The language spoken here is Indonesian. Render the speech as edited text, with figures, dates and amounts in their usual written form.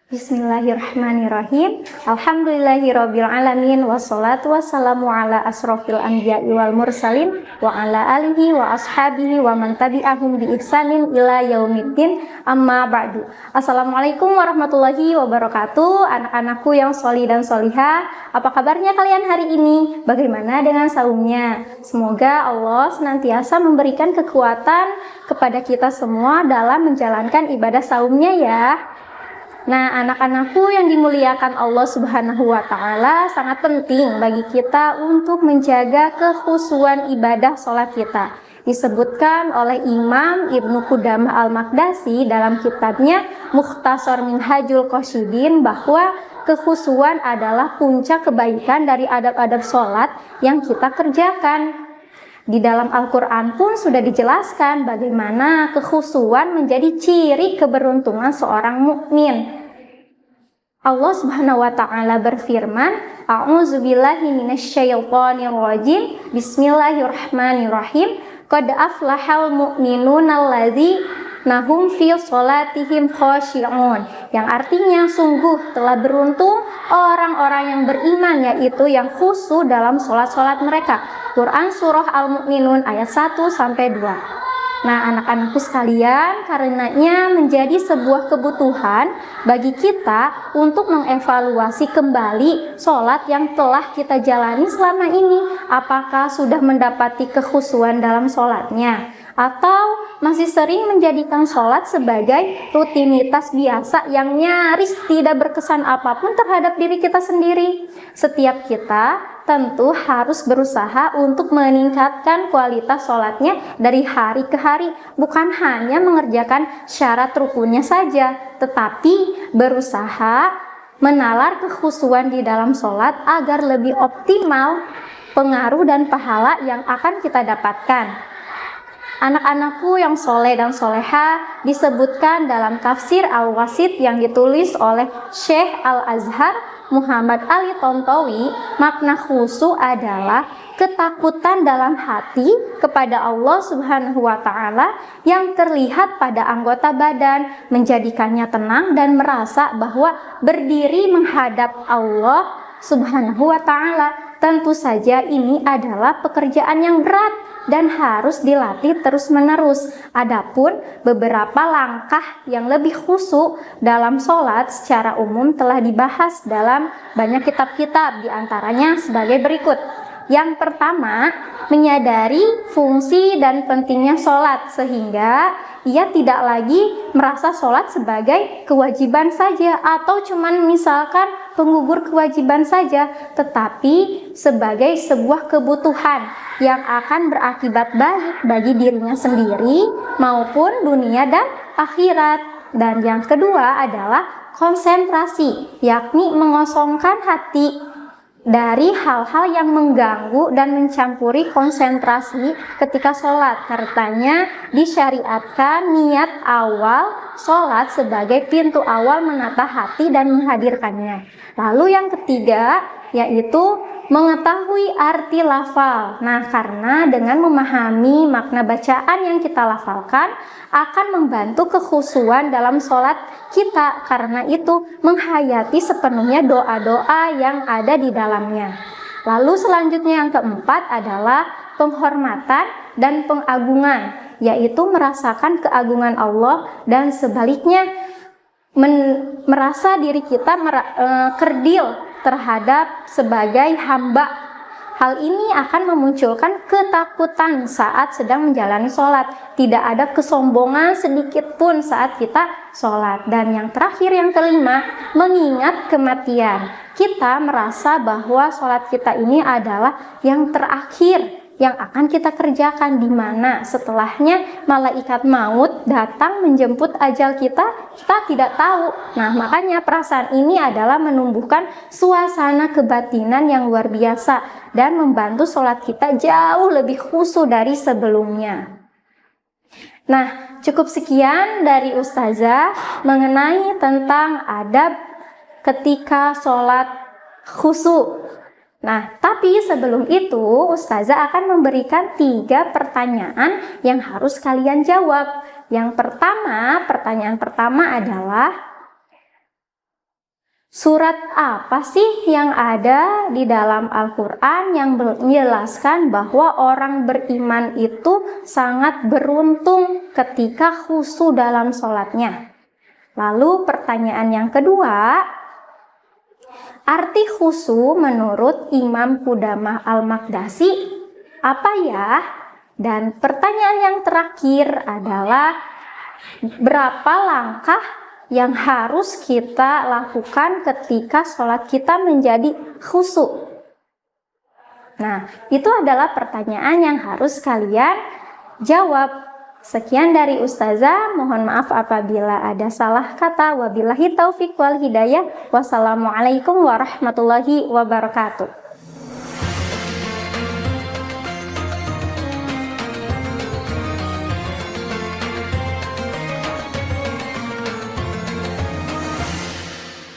Bismillahirrahmanirrahim. Alhamdulillahirabbil alamin wassalatu wassalamu ala asrofil anbiya'i wal mursalin wa ala alihi wa ashabihi wa man tabi'ahum bi ihsanin ila yaumiddin, amma ba'du. Assalamualaikum warahmatullahi wabarakatuh. Anak-anakku yang sholih dan sholihah, apa kabarnya kalian hari ini? Bagaimana dengan saumnya? Semoga Allah senantiasa memberikan kekuatan kepada kita semua dalam menjalankan ibadah saumnya ya. Nah, anak-anakku yang dimuliakan Allah Subhanahu wa Ta'ala, sangat penting bagi kita untuk menjaga kekhusyuan ibadah sholat kita. Disebutkan oleh Imam Ibnu Qudamah Al-Maqdasi dalam kitabnya Mukhtasar Minhajul Qasidin bahwa kekhusyuan adalah puncak kebaikan dari adab-adab sholat yang kita kerjakan. Di dalam Al-Quran pun sudah dijelaskan bagaimana kekhusyuan menjadi ciri keberuntungan seorang mukmin. Allah Subhanahu wa Ta'ala berfirman, A'udzubillahi minasyaitonirrajim, Bismillahirrahmanirrahim, Qad aflahal mu'minuna alladzina hum fi sholatihim khashi'un. Yang artinya sungguh telah beruntung orang-orang yang beriman, yaitu yang khusyuk dalam sholat-sholat mereka. Quran Surah Al-Mu'minun ayat 1-2. Nah, anak-anakku sekalian, karenanya menjadi sebuah kebutuhan bagi kita untuk mengevaluasi kembali sholat yang telah kita jalani selama ini. Apakah sudah mendapati kekhusyuan dalam sholatnya? Atau masih sering menjadikan sholat sebagai rutinitas biasa yang nyaris tidak berkesan apapun terhadap diri kita sendiri. Setiap kita tentu harus berusaha untuk meningkatkan kualitas sholatnya dari hari ke hari, bukan hanya mengerjakan syarat rukunnya saja, tetapi berusaha menalar kekhusyuan di dalam sholat agar lebih optimal pengaruh dan pahala yang akan kita dapatkan. Anak-anakku yang soleh dan soleha, disebutkan dalam tafsir Al-Wasit yang ditulis oleh Syekh Al-Azhar Muhammad Ali Tontowi, makna khusyuk adalah ketakutan dalam hati kepada Allah Subhanahu wa Ta'ala yang terlihat pada anggota badan, menjadikannya tenang dan merasa bahwa berdiri menghadap Allah Subhanahu wa Ta'ala. Tentu saja ini adalah pekerjaan yang berat dan harus dilatih terus-menerus. Adapun beberapa langkah yang lebih khusyuk dalam sholat secara umum telah dibahas dalam banyak kitab-kitab, diantaranya sebagai berikut. Yang pertama, menyadari fungsi dan pentingnya sholat sehingga ia tidak lagi merasa sholat sebagai kewajiban saja atau cuman misalkan penggugur kewajiban saja, tetapi sebagai sebuah kebutuhan yang akan berakibat baik bagi dirinya sendiri maupun dunia dan akhirat. Dan yang kedua adalah konsentrasi, yakni mengosongkan hati dari hal-hal yang mengganggu dan mencampuri konsentrasi ketika sholat. Karenanya disyariatkan niat awal sholat sebagai pintu awal menata hati dan menghadirkannya. Lalu yang ketiga yaitu mengetahui arti lafal. Nah, karena dengan memahami makna bacaan yang kita lafalkan akan membantu kekhusyuan dalam sholat kita. Karena itu menghayati sepenuhnya doa-doa yang ada di dalamnya. Lalu selanjutnya yang keempat adalah penghormatan dan pengagungan, yaitu merasakan keagungan Allah dan sebaliknya merasa diri kita kerdil terhadap sebagai hamba. Hal ini akan memunculkan ketakutan saat sedang menjalani sholat. Tidak ada kesombongan sedikit pun saat kita sholat. Dan yang terakhir, yang kelima, mengingat kematian. Kita merasa bahwa sholat kita ini adalah yang terakhir yang akan kita kerjakan, di mana setelahnya malaikat maut datang menjemput ajal kita tidak tahu. Nah, makanya perasaan ini adalah menumbuhkan suasana kebatinan yang luar biasa dan membantu sholat kita jauh lebih khusyuk dari sebelumnya. Nah, cukup sekian dari Ustazah mengenai tentang adab ketika sholat khusyuk. Nah, tapi sebelum itu Ustazah akan memberikan 3 pertanyaan yang harus kalian jawab. Yang pertama, pertanyaan pertama adalah Surat apa sih yang ada di dalam Al-Quran yang menjelaskan bahwa orang beriman itu sangat beruntung ketika khusyuk dalam sholatnya? Lalu pertanyaan yang kedua, arti khusyuk menurut Imam Qudamah Al-Maqdasi apa ya? Dan pertanyaan yang terakhir adalah berapa langkah yang harus kita lakukan ketika sholat kita menjadi khusyuk? Nah, itu adalah pertanyaan yang harus kalian jawab. Sekian dari Ustazah, mohon maaf apabila ada salah kata. Wabillahi taufiq wal hidayah. Wassalamualaikum warahmatullahi wabarakatuh.